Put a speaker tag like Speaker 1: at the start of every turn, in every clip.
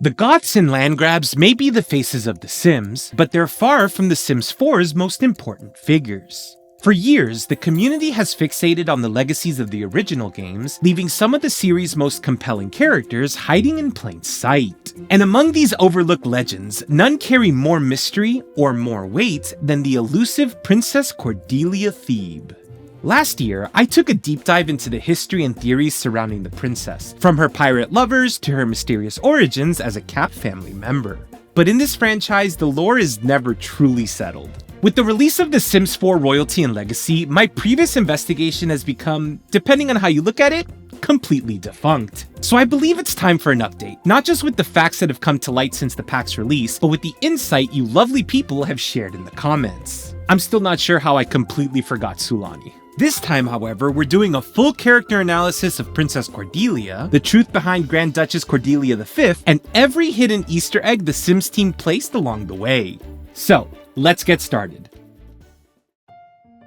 Speaker 1: The Goths and Landgrabs may be the faces of The Sims, but they're far from The Sims 4's most important figures. For years, the community has fixated on the legacies of the original games, leaving some of the series' most compelling characters hiding in plain sight. And among these overlooked legends, none carry more mystery or more weight than the elusive Princess Cordelia Thebe. Last year, I took a deep dive into the history and theories surrounding the princess, from her pirate lovers to her mysterious origins as a Capp family member. But in this franchise, the lore is never truly settled. With the release of The Sims 4 Royalty and Legacy, my previous investigation has become, depending on how you look at it, completely defunct. So I believe it's time for an update, not just with the facts that have come to light since the pack's release, but with the insight you lovely people have shared in the comments. I'm still not sure how I completely forgot Sulani. This time, however, we're doing a full character analysis of Princess Cordelia, the truth behind Grand Duchess Cordelia V, and every hidden Easter egg the Sims team placed along the way. So, let's get started.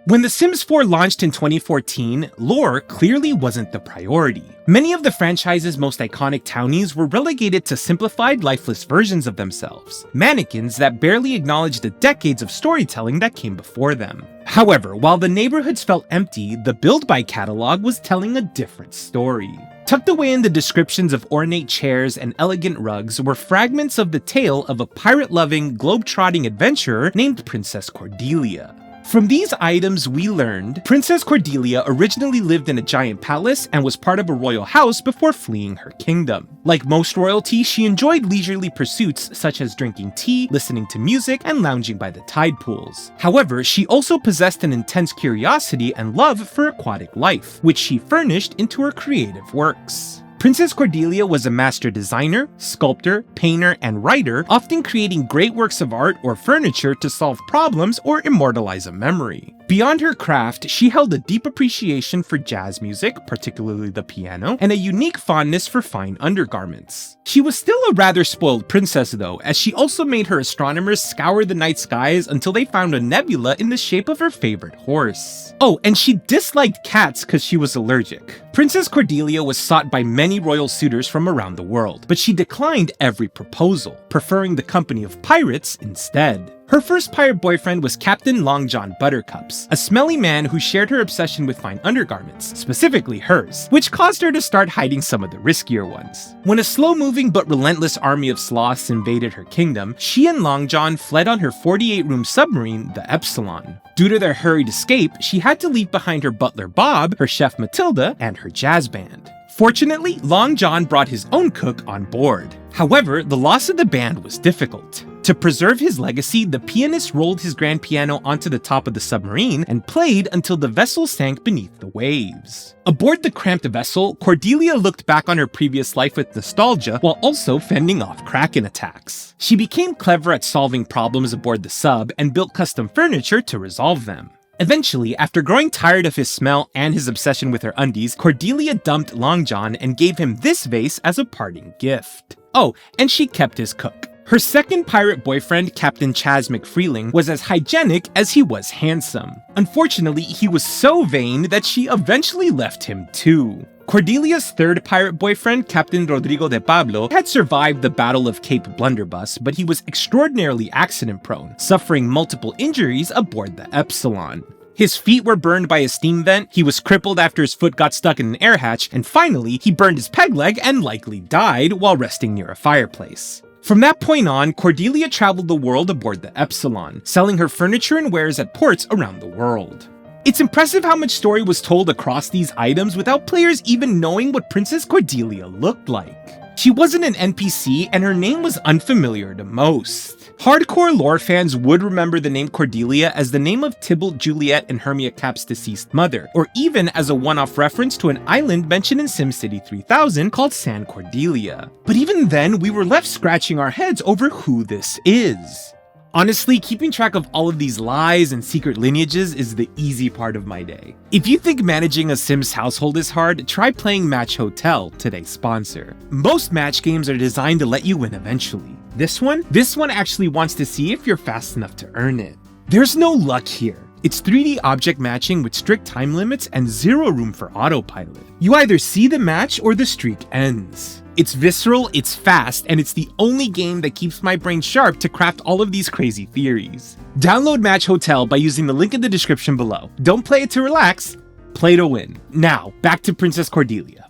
Speaker 1: When The Sims 4 launched in 2014, lore clearly wasn't the priority. Many of the franchise's most iconic townies were relegated to simplified, lifeless versions of themselves, mannequins that barely acknowledged the decades of storytelling that came before them. However, while the neighborhoods felt empty, the Build By catalog was telling a different story. Tucked away in the descriptions of ornate chairs and elegant rugs were fragments of the tale of a pirate-loving, globe-trotting adventurer named Princess Cordelia. From these items we learned, Princess Cordelia originally lived in a giant palace and was part of a royal house before fleeing her kingdom. Like most royalty, she enjoyed leisurely pursuits such as drinking tea, listening to music, and lounging by the tide pools. However, she also possessed an intense curiosity and love for aquatic life, which she furnished into her creative works. Princess Cordelia was a master designer, sculptor, painter, and writer, often creating great works of art or furniture to solve problems or immortalize a memory. Beyond her craft, she held a deep appreciation for jazz music, particularly the piano, and a unique fondness for fine undergarments. She was still a rather spoiled princess though, as she also made her astronomers scour the night skies until they found a nebula in the shape of her favorite horse. Oh, and she disliked cats because she was allergic. Princess Cordelia was sought by many royal suitors from around the world, but she declined every proposal, preferring the company of pirates instead. Her first pirate boyfriend was Captain Long John Buttercups, a smelly man who shared her obsession with fine undergarments, specifically hers, which caused her to start hiding some of the riskier ones. When a slow-moving but relentless army of sloths invaded her kingdom, she and Long John fled on her 48-room submarine, the Epsilon. Due to their hurried escape, she had to leave behind her butler Bob, her chef Matilda, and her jazz band. Fortunately, Long John brought his own cook on board. However, the loss of the band was difficult. To preserve his legacy, the pianist rolled his grand piano onto the top of the submarine and played until the vessel sank beneath the waves. Aboard the cramped vessel, Cordelia looked back on her previous life with nostalgia while also fending off Kraken attacks. She became clever at solving problems aboard the sub and built custom furniture to resolve them. Eventually, after growing tired of his smell and his obsession with her undies, Cordelia dumped Long John and gave him this vase as a parting gift. Oh, and she kept his cook. Her second pirate boyfriend, Captain Chaz McFreeling, was as hygienic as he was handsome. Unfortunately, he was so vain that she eventually left him too. Cordelia's third pirate boyfriend, Captain Rodrigo de Pablo, had survived the Battle of Cape Blunderbuss, but he was extraordinarily accident-prone, suffering multiple injuries aboard the Epsilon. His feet were burned by a steam vent, he was crippled after his foot got stuck in an air hatch, and finally, he burned his peg leg and likely died while resting near a fireplace. From that point on, Cordelia traveled the world aboard the Epsilon, selling her furniture and wares at ports around the world. It's impressive how much story was told across these items without players even knowing what Princess Cordelia looked like. She wasn't an NPC and her name was unfamiliar to most. Hardcore lore fans would remember the name Cordelia as the name of Tybalt, Juliet, and Hermia Capp's deceased mother, or even as a one-off reference to an island mentioned in SimCity 3000 called San Cordelia. But even then, we were left scratching our heads over who this is. Honestly, keeping track of all of these lies and secret lineages is the easy part of my day. If you think managing a Sims household is hard, try playing Match Hotel, today's sponsor. Most match games are designed to let you win eventually. This one actually wants to see if you're fast enough to earn it. There's no luck here. It's 3D object matching with strict time limits and zero room for autopilot. You either see the match or the streak ends. It's visceral, it's fast, and it's the only game that keeps my brain sharp to craft all of these crazy theories. Download Match Hotel by using the link in the description below. Don't play it to relax, play to win. Now, back to Princess Cordelia.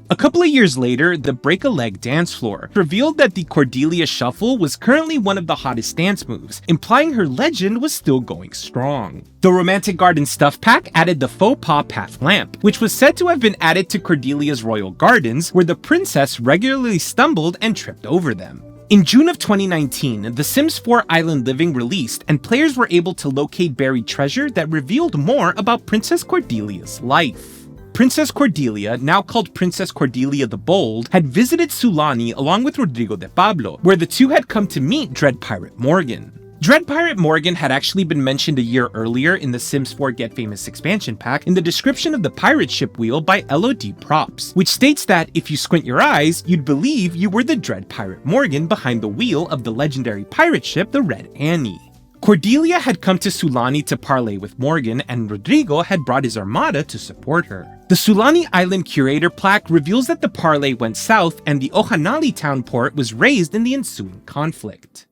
Speaker 1: A couple of years later, the Break-a-Leg dance floor revealed that the Cordelia Shuffle was currently one of the hottest dance moves, implying her legend was still going strong. The Romantic Garden Stuff Pack added the Faux Pas Path Lamp, which was said to have been added to Cordelia's royal gardens, where the princess regularly stumbled and tripped over them. In June of 2019, The Sims 4 Island Living released, and players were able to locate buried treasure that revealed more about Princess Cordelia's life. Princess Cordelia, now called Princess Cordelia the Bold, had visited Sulani along with Rodrigo de Pablo, where the two had come to meet Dread Pirate Morgan. Dread Pirate Morgan had actually been mentioned a year earlier in the Sims 4 Get Famous expansion pack in the description of the pirate ship wheel by LOD Props, which states that if you squint your eyes, you'd believe you were the Dread Pirate Morgan behind the wheel of the legendary pirate ship the Red Annie. Cordelia had come to Sulani to parley with Morgan, and Rodrigo had brought his armada to support her. The Sulani Island Curator plaque reveals that the parley went south and the Ohanali town port was razed in the ensuing conflict.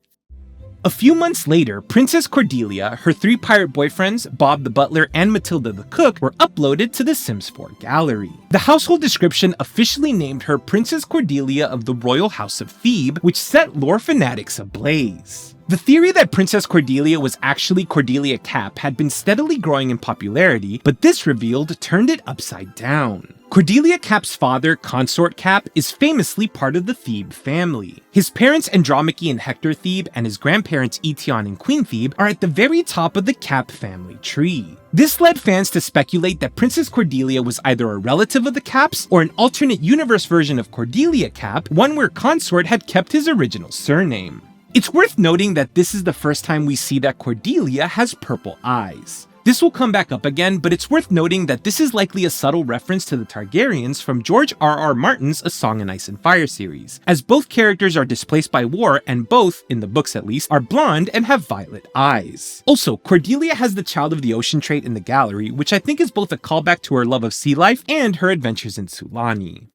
Speaker 1: A few months later, Princess Cordelia, her 3 pirate boyfriends, Bob the Butler and Matilda the Cook, were uploaded to the Sims 4 gallery. The household description officially named her Princess Cordelia of the Royal House of Thebe, which set lore fanatics ablaze. The theory that Princess Cordelia was actually Cordelia Capp had been steadily growing in popularity, but this revealed turned it upside down. Cordelia Capp's father, Consort Capp, is famously part of the Thebe family. His parents Andromache and Hector Thebe and his grandparents Etion and Queen Thebe are at the very top of the Capp family tree. This led fans to speculate that Princess Cordelia was either a relative of the Capps or an alternate universe version of Cordelia Capp, one where Consort had kept his original surname. It's worth noting that this is the first time we see that Cordelia has purple eyes. This will come back up again, but it's worth noting that this is likely a subtle reference to the Targaryens from George R.R. Martin's A Song in Ice and Fire series, as both characters are displaced by war and both, in the books at least, are blonde and have violet eyes. Also, Cordelia has the Child of the Ocean trait in the gallery, which I think is both a callback to her love of sea life and her adventures in Sulani.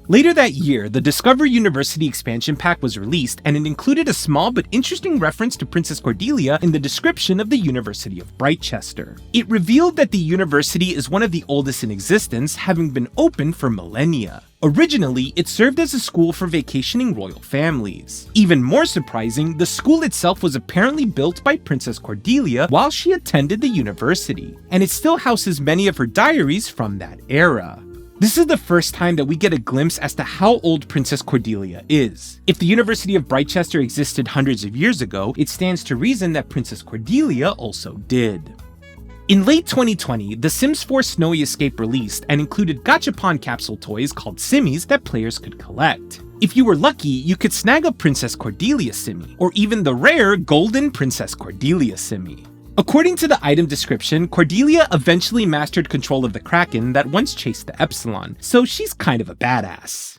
Speaker 1: Later that year, the Discover University expansion pack was released, and it included a small but interesting reference to Princess Cordelia in the description of the University of Brightchester. It revealed that the university is one of the oldest in existence, having been open for millennia. Originally, it served as a school for vacationing royal families. Even more surprising, the school itself was apparently built by Princess Cordelia while she attended the university, and it still houses many of her diaries from that era. This is the first time that we get a glimpse as to how old Princess Cordelia is. If the University of Brightchester existed hundreds of years ago, it stands to reason that Princess Cordelia also did. In late 2020, The Sims 4 Snowy Escape released and included gachapon capsule toys called Simmies that players could collect. If you were lucky, you could snag a Princess Cordelia Simmy, or even the rare Golden Princess Cordelia Simmy. According to the item description, Cordelia eventually mastered control of the Kraken that once chased the Epsilon, so she's kind of a badass.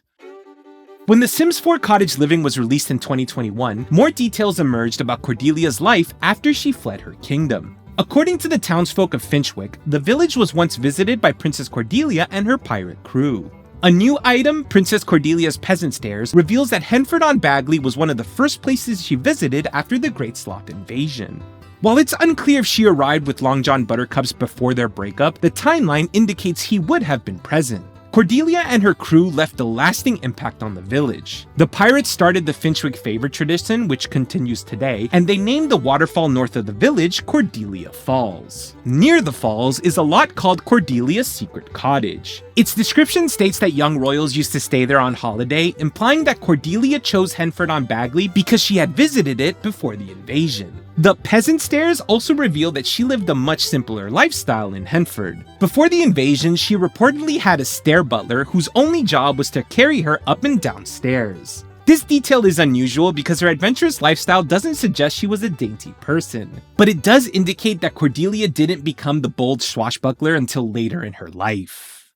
Speaker 1: When The Sims 4 Cottage Living was released in 2021, more details emerged about Cordelia's life after she fled her kingdom. According to the townsfolk of Finchwick, the village was once visited by Princess Cordelia and her pirate crew. A new item, Princess Cordelia's Peasant Stairs, reveals that Henford-on-Bagley was one of the first places she visited after the Great Sloth invasion. While it's unclear if she arrived with Long John Buttercups before their breakup, the timeline indicates he would have been present. Cordelia and her crew left a lasting impact on the village. The pirates started the Finchwick Favor tradition, which continues today, and they named the waterfall north of the village Cordelia Falls. Near the falls is a lot called Cordelia's Secret Cottage. Its description states that young royals used to stay there on holiday, implying that Cordelia chose Henford-on-Bagley because she had visited it before the invasion. The Peasant Stairs also reveal that she lived a much simpler lifestyle in Henford. Before the invasion, she reportedly had a stair butler whose only job was to carry her up and down stairs. This detail is unusual because her adventurous lifestyle doesn't suggest she was a dainty person, but it does indicate that Cordelia didn't become the bold swashbuckler until later in her life.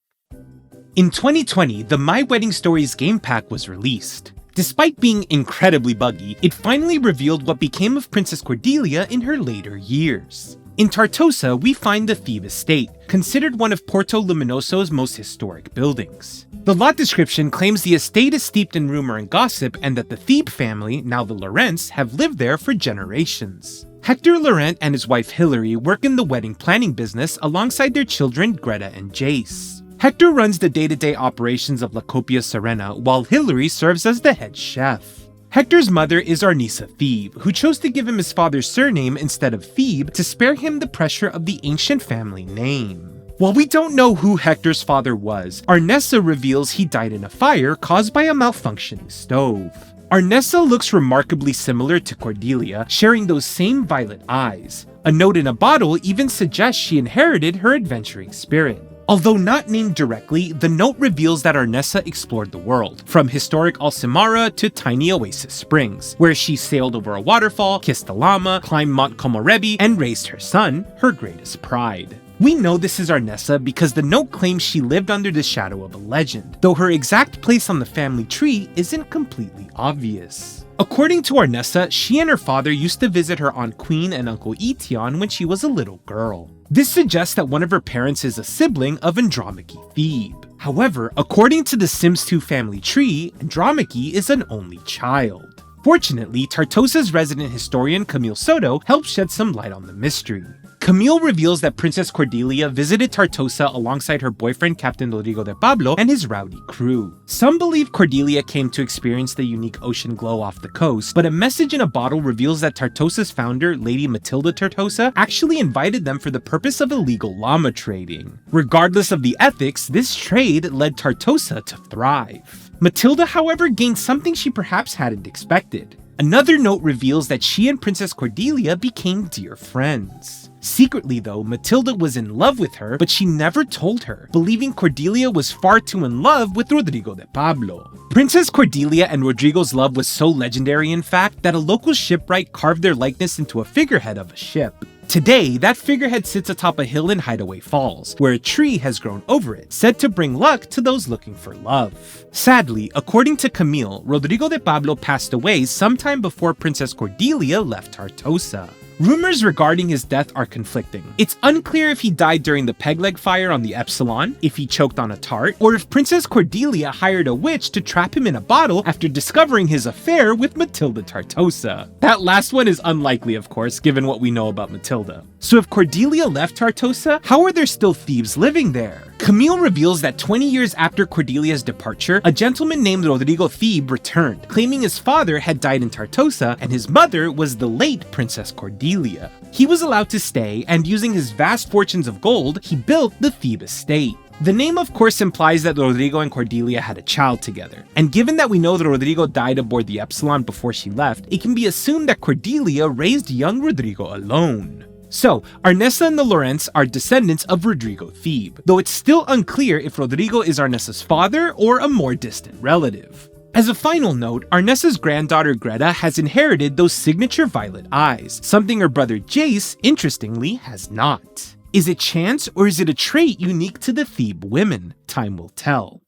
Speaker 1: In 2020, the My Wedding Stories game pack was released. Despite being incredibly buggy, it finally revealed what became of Princess Cordelia in her later years. In Tartosa, we find the Thebe estate, considered one of Porto Luminoso's most historic buildings. The lot description claims the estate is steeped in rumor and gossip and that the Thebe family, now the Laurents, have lived there for generations. Hector Laurent and his wife Hilary work in the wedding planning business alongside their children Greta and Jace. Hector runs the day-to-day operations of La Copia Serena, while Hilary serves as the head chef. Hector's mother is Arnisa Thebe, who chose to give him his father's surname instead of Thebe to spare him the pressure of the ancient family name. While we don't know who Hector's father was, Arnesa reveals he died in a fire caused by a malfunctioning stove. Arnesa looks remarkably similar to Cordelia, sharing those same violet eyes. A note in a bottle even suggests she inherited her adventuring spirit. Although not named directly, the note reveals that Arnesa explored the world, from historic Alcimara to tiny Oasis Springs, where she sailed over a waterfall, kissed a llama, climbed Mount Komorebi, and raised her son, her greatest pride. We know this is Arnesa because the note claims she lived under the shadow of a legend, though her exact place on the family tree isn't completely obvious. According to Arnesa, she and her father used to visit her Aunt Queen and Uncle Etion when she was a little girl. This suggests that one of her parents is a sibling of Andromache Thebe. However, according to the Sims 2 family tree, Andromache is an only child. Fortunately, Tartosa's resident historian Camille Soto helps shed some light on the mystery. Camille reveals that Princess Cordelia visited Tartosa alongside her boyfriend Captain Rodrigo de Pablo and his rowdy crew. Some believe Cordelia came to experience the unique ocean glow off the coast, but a message in a bottle reveals that Tartosa's founder, Lady Matilda Tartosa, actually invited them for the purpose of illegal llama trading. Regardless of the ethics, this trade led Tartosa to thrive. Matilda, however, gained something she perhaps hadn't expected. Another note reveals that she and Princess Cordelia became dear friends. Secretly though, Matilda was in love with her, but she never told her, believing Cordelia was far too in love with Rodrigo de Pablo. Princess Cordelia and Rodrigo's love was so legendary in fact, that a local shipwright carved their likeness into a figurehead of a ship. Today, that figurehead sits atop a hill in Hideaway Falls, where a tree has grown over it, said to bring luck to those looking for love. Sadly, according to Camille, Rodrigo de Pablo passed away sometime before Princess Cordelia left Tartosa. Rumors regarding his death are conflicting. It's unclear if he died during the peg leg fire on the Epsilon, if he choked on a tart, or if Princess Cordelia hired a witch to trap him in a bottle after discovering his affair with Matilda Tartosa. That last one is unlikely, of course, given what we know about Matilda. So if Cordelia left Tartosa, how are there still thieves living there? Camille reveals that 20 years after Cordelia's departure, a gentleman named Rodrigo Thebe returned, claiming his father had died in Tartosa and his mother was the late Princess Cordelia. He was allowed to stay, and using his vast fortunes of gold, he built the Thebe estate. The name of course implies that Rodrigo and Cordelia had a child together, and given that we know that Rodrigo died aboard the Epsilon before she left, it can be assumed that Cordelia raised young Rodrigo alone. So, Arnesa and the Laurents are descendants of Rodrigo Thebe, though it's still unclear if Rodrigo is Arnesa's father or a more distant relative. As a final note, Arnesa's granddaughter Greta has inherited those signature violet eyes, something her brother Jace, interestingly, has not. Is it chance or is it a trait unique to the Thebe women? Time will tell.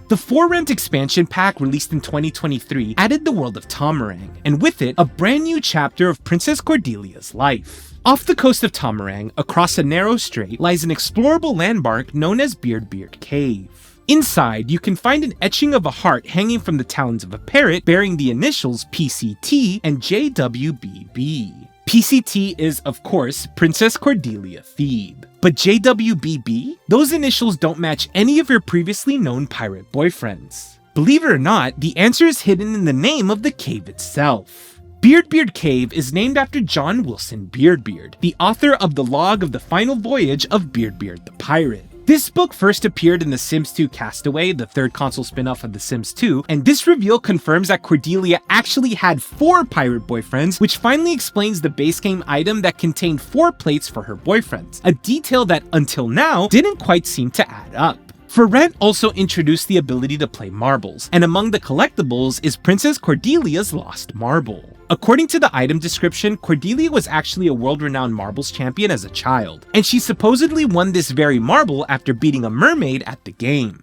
Speaker 1: The For Rent expansion pack released in 2023 added the world of Tomarang, and with it, a brand new chapter of Princess Cordelia's life. Off the coast of Tomarang, across a narrow strait, lies an explorable landmark known as Beard Cave. Inside, you can find an etching of a heart hanging from the talons of a parrot bearing the initials PCT and JWBB. PCT is, of course, Princess Cordelia Thebe. But JWBB? Those initials don't match any of your previously known pirate boyfriends. Believe it or not, the answer is hidden in the name of the cave itself. Beard Cave is named after John Wilson Beard, the author of the log of the final voyage of Beard the Pirate. This book first appeared in The Sims 2 Castaway, the third console spin-off of The Sims 2, and this reveal confirms that Cordelia actually had 4 pirate boyfriends, which finally explains the base game item that contained 4 plates for her boyfriends, a detail that, until now, didn't quite seem to add up. For Rent also introduced the ability to play marbles, and among the collectibles is Princess Cordelia's lost marble. According to the item description, Cordelia was actually a world-renowned marbles champion as a child, and she supposedly won this very marble after beating a mermaid at the game.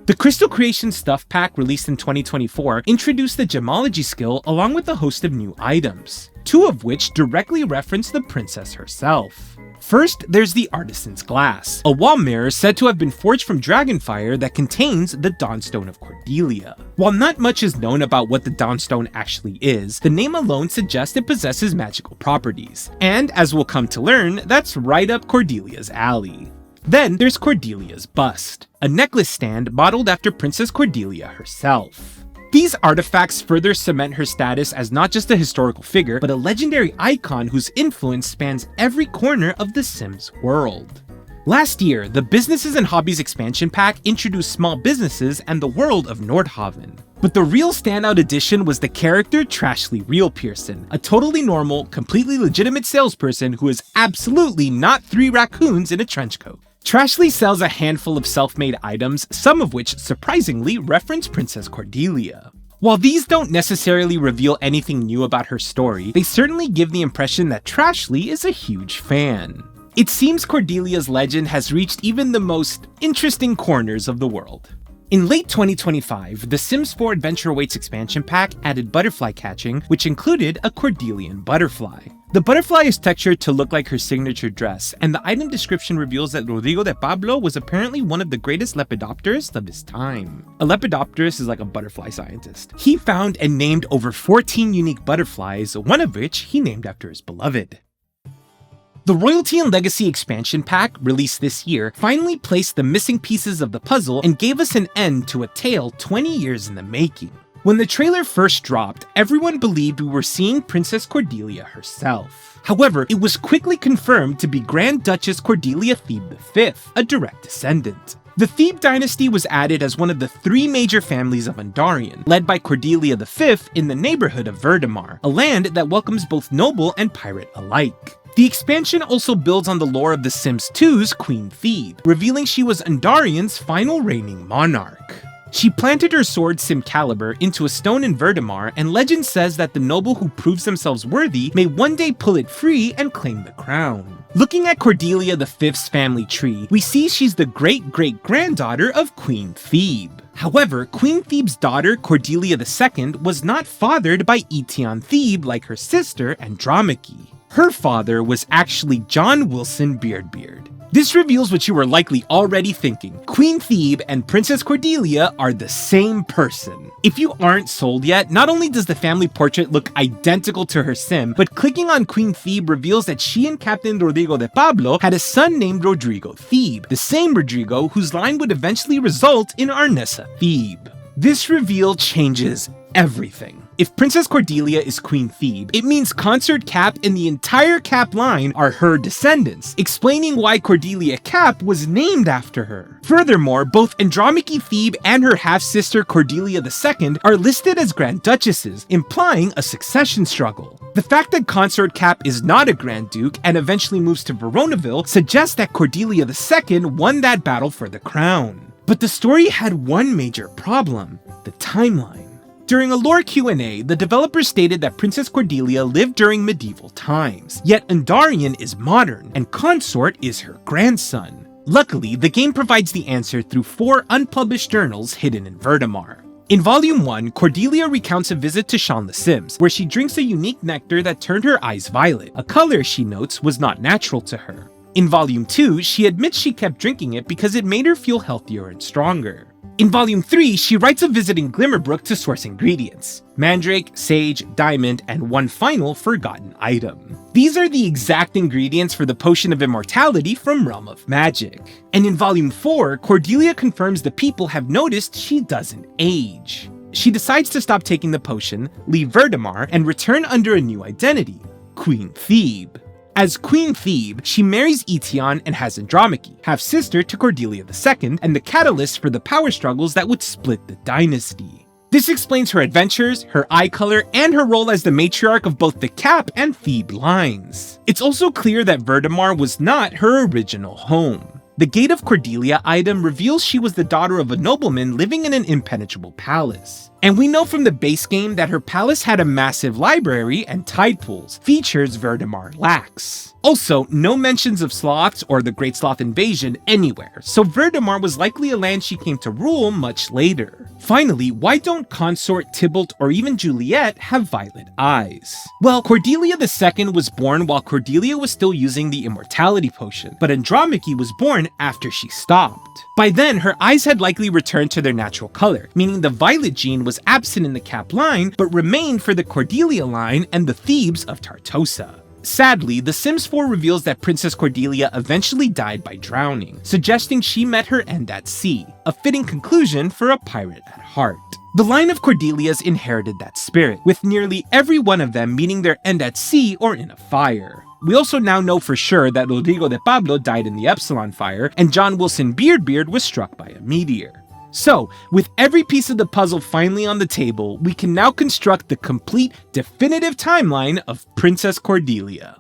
Speaker 1: The Crystal Creation Stuff Pack released in 2024 introduced the gemology skill along with a host of new items, 2 of which directly reference the princess herself. First, there's the Artisan's Glass, a wall mirror said to have been forged from dragonfire that contains the Dawnstone of Cordelia. While not much is known about what the Dawnstone actually is, the name alone suggests it possesses magical properties, and as we'll come to learn, that's right up Cordelia's alley. Then there's Cordelia's Bust, a necklace stand modeled after Princess Cordelia herself. These artifacts further cement her status as not just a historical figure, but a legendary icon whose influence spans every corner of the Sims world. Last year, the Businesses and Hobbies expansion pack introduced small businesses and the world of Nordhaven. But the real standout addition was the character Trashly Real Pearson, a totally normal, completely legitimate salesperson who is absolutely not 3 raccoons in a trench coat. Trashly sells a handful of self-made items, some of which surprisingly reference Princess Cordelia. While these don't necessarily reveal anything new about her story, they certainly give the impression that Trashly is a huge fan. It seems Cordelia's legend has reached even the most interesting corners of the world. In late 2025, The Sims 4 Adventure Awaits expansion pack added butterfly catching, which included a Cordelian butterfly. The butterfly is textured to look like her signature dress, and the item description reveals that Rodrigo de Pablo was apparently one of the greatest lepidopterists of his time. A lepidopterist is like a butterfly scientist. He found and named over 14 unique butterflies, one of which he named after his beloved. The Royalty and Legacy expansion pack, released this year, finally placed the missing pieces of the puzzle and gave us an end to a tale 20 years in the making. When the trailer first dropped, everyone believed we were seeing Princess Cordelia herself. However, it was quickly confirmed to be Grand Duchess Cordelia Thebe V, a direct descendant. The Thebe dynasty was added as one of the 3 major families of Undarian, led by Cordelia V in the neighborhood of Verdemar, a land that welcomes both noble and pirate alike. The expansion also builds on the lore of The Sims 2's Queen Thebe, revealing she was Undarian's final reigning monarch. She planted her sword Simcalibur into a stone in Verdemar, and legend says that the noble who proves themselves worthy may one day pull it free and claim the crown. Looking at Cordelia V's family tree, we see she's the great-great-granddaughter of Queen Thebe. However, Queen Thebe's daughter, Cordelia II, was not fathered by Etion Thebe like her sister, Andromache. Her father was actually John Wilson Beardbeard. This reveals what you were likely already thinking. Queen Thebe and Princess Cordelia are the same person. If you aren't sold yet, not only does the family portrait look identical to her sim, but clicking on Queen Thebe reveals that she and Captain Rodrigo de Pablo had a son named Rodrigo Thebe, the same Rodrigo whose line would eventually result in Arnessa Thebe. This reveal changes everything. If Princess Cordelia is Queen Thebe, it means Consort Capp and the entire Capp line are her descendants, explaining why Cordelia Capp was named after her. Furthermore, both Andromache Thebe and her half-sister Cordelia II are listed as Grand Duchesses, implying a succession struggle. The fact that Consort Capp is not a Grand Duke and eventually moves to Veronaville suggests that Cordelia II won that battle for the crown. But the story had one major problem: the timeline. During a lore Q&A, the developer stated that Princess Cordelia lived during medieval times, yet Undarian is modern, and Consort is her grandson. Luckily, the game provides the answer through 4 unpublished journals hidden in Verdemar. In Volume 1, Cordelia recounts a visit to Shaun the Sims, where she drinks a unique nectar that turned her eyes violet, a color she notes was not natural to her. In Volume 2, she admits she kept drinking it because it made her feel healthier and stronger. In Volume 3, she writes of visiting Glimmerbrook to source ingredients: mandrake, sage, diamond, and one final forgotten item. These are the exact ingredients for the Potion of Immortality from Realm of Magic. And in Volume 4, Cordelia confirms the people have noticed she doesn't age. She decides to stop taking the potion, leave Verdemar, and return under a new identity: Queen Thebe. As Queen Thebe, she marries Etion and has Andromache, half-sister to Cordelia II, and the catalyst for the power struggles that would split the dynasty. This explains her adventures, her eye color, and her role as the matriarch of both the Capp and Thebe lines. It's also clear that Verdemar was not her original home. The Gate of Cordelia item reveals she was the daughter of a nobleman living in an impenetrable palace. And we know from the base game that her palace had a massive library and tide pools, features Verdemar lacks. Also, no mentions of sloths or the Great Sloth invasion anywhere, so Verdemar was likely a land she came to rule much later. Finally, why don't Consort, Tybalt, or even Juliet have violet eyes? Well, Cordelia II was born while Cordelia was still using the Immortality Potion, but Andromache was born after she stopped. By then, her eyes had likely returned to their natural color, meaning the violet gene was absent in the Capp line, but remained for the Cordelia line and the Thebes of Tartosa. Sadly, The Sims 4 reveals that Princess Cordelia eventually died by drowning, suggesting she met her end at sea, a fitting conclusion for a pirate at heart. The line of Cordelias inherited that spirit, with nearly every one of them meeting their end at sea or in a fire. We also now know for sure that Rodrigo de Pablo died in the Epsilon fire, and John Wilson Beard was struck by a meteor. So, with every piece of the puzzle finally on the table, we can now construct the complete, definitive timeline of Princess Cordelia.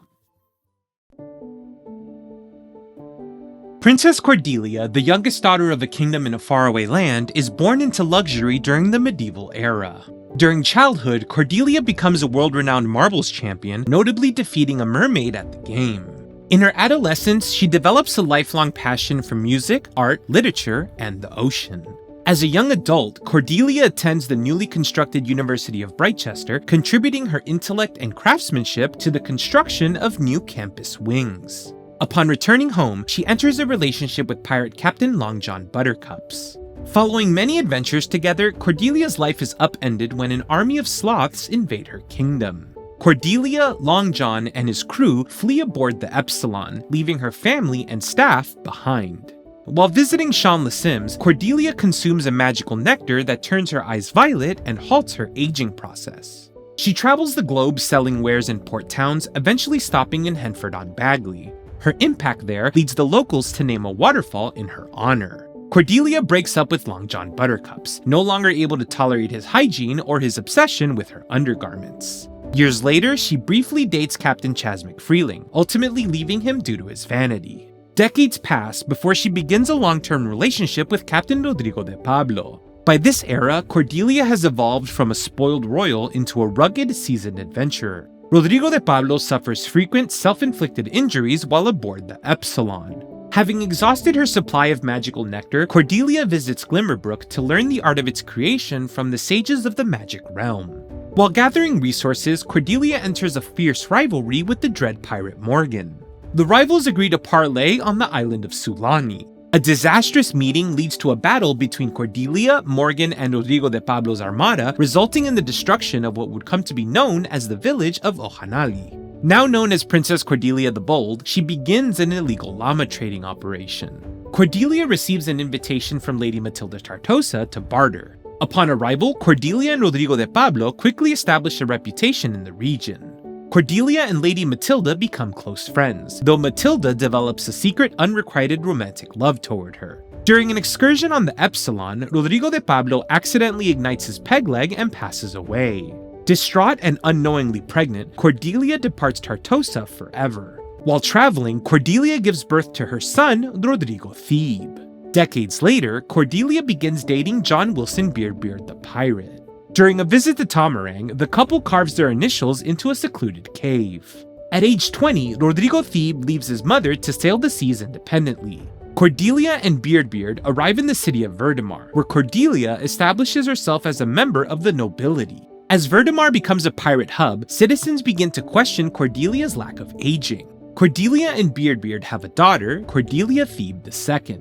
Speaker 1: Princess Cordelia, the youngest daughter of a kingdom in a faraway land, is born into luxury during the medieval era. During childhood, Cordelia becomes a world-renowned marbles champion, notably defeating a mermaid at the game. In her adolescence, she develops a lifelong passion for music, art, literature, and the ocean. As a young adult, Cordelia attends the newly constructed University of Brightchester, contributing her intellect and craftsmanship to the construction of new campus wings. Upon returning home, she enters a relationship with pirate Captain Long John Buttercups. Following many adventures together, Cordelia's life is upended when an army of sloths invade her kingdom. Cordelia, Long John, and his crew flee aboard the Epsilon, leaving her family and staff behind. While visiting Sean the Sims, Cordelia consumes a magical nectar that turns her eyes violet and halts her aging process. She travels the globe selling wares in port towns, eventually stopping in Henford-on-Bagley. Her impact there leads the locals to name a waterfall in her honor. Cordelia breaks up with Long John Buttercups, no longer able to tolerate his hygiene or his obsession with her undergarments. Years later, she briefly dates Captain Chaz McFreeling, ultimately leaving him due to his vanity. Decades pass before she begins a long-term relationship with Captain Rodrigo de Pablo. By this era, Cordelia has evolved from a spoiled royal into a rugged, seasoned adventurer. Rodrigo de Pablo suffers frequent self-inflicted injuries while aboard the Epsilon. Having exhausted her supply of magical nectar, Cordelia visits Glimmerbrook to learn the art of its creation from the sages of the magic realm. While gathering resources, Cordelia enters a fierce rivalry with the dread pirate Morgan. The rivals agree to parley on the island of Sulani. A disastrous meeting leads to a battle between Cordelia, Morgan, and Rodrigo de Pablo's armada, resulting in the destruction of what would come to be known as the village of Ojanali. Now known as Princess Cordelia the Bold, she begins an illegal llama trading operation. Cordelia receives an invitation from Lady Matilda Tartosa to barter. Upon arrival, Cordelia and Rodrigo de Pablo quickly establish a reputation in the region. Cordelia and Lady Matilda become close friends, though Matilda develops a secret, unrequited romantic love toward her. During an excursion on the Epsilon, Rodrigo de Pablo accidentally ignites his peg leg and passes away. Distraught and unknowingly pregnant, Cordelia departs Tartosa forever. While traveling, Cordelia gives birth to her son, Rodrigo Thebe. Decades later, Cordelia begins dating John Wilson Beard the pirate. During a visit to Tomarang, the couple carves their initials into a secluded cave. At age 20, Rodrigo Thebe leaves his mother to sail the seas independently. Cordelia and Beard arrive in the city of Verdemar, where Cordelia establishes herself as a member of the nobility. As Verdemar becomes a pirate hub, citizens begin to question Cordelia's lack of aging. Cordelia and Beard have a daughter, Cordelia Thebe II.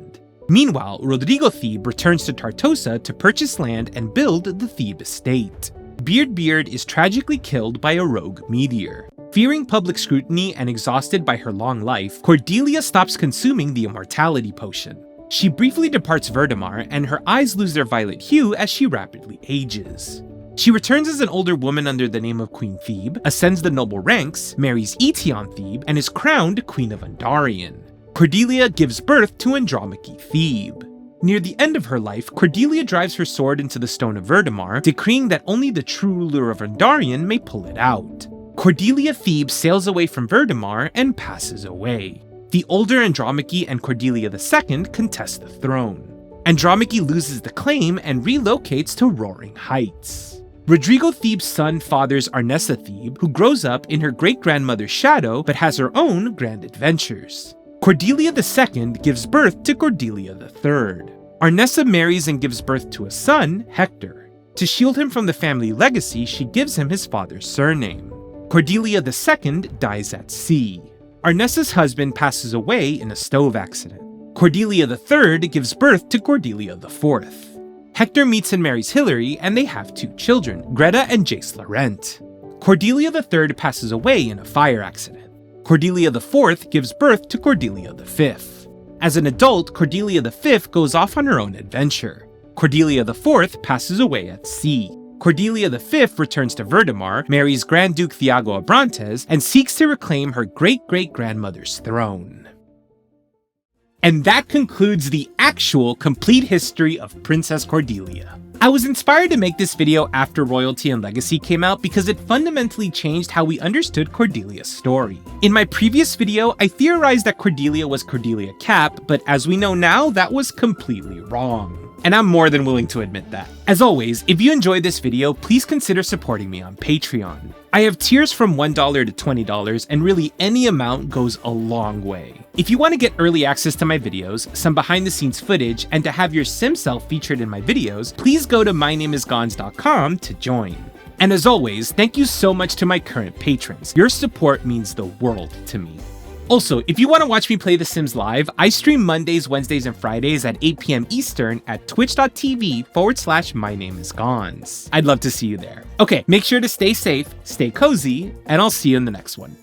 Speaker 1: Meanwhile, Rodrigo Thebe returns to Tartosa to purchase land and build the Thebe estate. Beard is tragically killed by a rogue meteor. Fearing public scrutiny and exhausted by her long life, Cordelia stops consuming the Immortality Potion. She briefly departs Verdemar, and her eyes lose their violet hue as she rapidly ages. She returns as an older woman under the name of Queen Thebe, ascends the noble ranks, marries Etion Thebe, and is crowned Queen of Andarian. Cordelia gives birth to Andromache Thebe. Near the end of her life, Cordelia drives her sword into the stone of Verdemar, decreeing that only the true ruler of Andarian may pull it out. Cordelia Thebe sails away from Verdemar and passes away. The older Andromache and Cordelia II contest the throne. Andromache loses the claim and relocates to Roaring Heights. Rodrigo Thebe's son fathers Arnessa Thebe, who grows up in her great-grandmother's shadow but has her own grand adventures. Cordelia II gives birth to Cordelia III. Arnessa marries and gives birth to a son, Hector. To shield him from the family legacy, she gives him his father's surname. Cordelia II dies at sea. Arnessa's husband passes away in a stove accident. Cordelia III gives birth to Cordelia IV. Hector meets and marries Hilary, and they have 2 children, Greta and Jace Laurent. Cordelia III passes away in a fire accident. Cordelia IV gives birth to Cordelia V. As an adult, Cordelia V goes off on her own adventure. Cordelia IV passes away at sea. Cordelia V returns to Verdemar, marries Grand Duke Thiago Abrantes, and seeks to reclaim her great-great-grandmother's throne. And that concludes the actual complete history of Princess Cordelia. I was inspired to make this video after Royalty and Legacy came out because it fundamentally changed how we understood Cordelia's story. In my previous video, I theorized that Cordelia was Cordelia Capp, but as we know now, that was completely wrong. And I'm more than willing to admit that. As always, if you enjoyed this video, please consider supporting me on Patreon. I have tiers from $1 to $20, and really any amount goes a long way. If you want to get early access to my videos, some behind the scenes footage, and to have your sim self featured in my videos, please go to mynameisgonz.com to join. And as always, thank you so much to my current patrons. Your support means the world to me. Also, if you want to watch me play The Sims live, I stream Mondays, Wednesdays, and Fridays at 8 p.m. Eastern at twitch.tv/mynameisgonz. I'd love to see you there. Okay, make sure to stay safe, stay cozy, and I'll see you in the next one.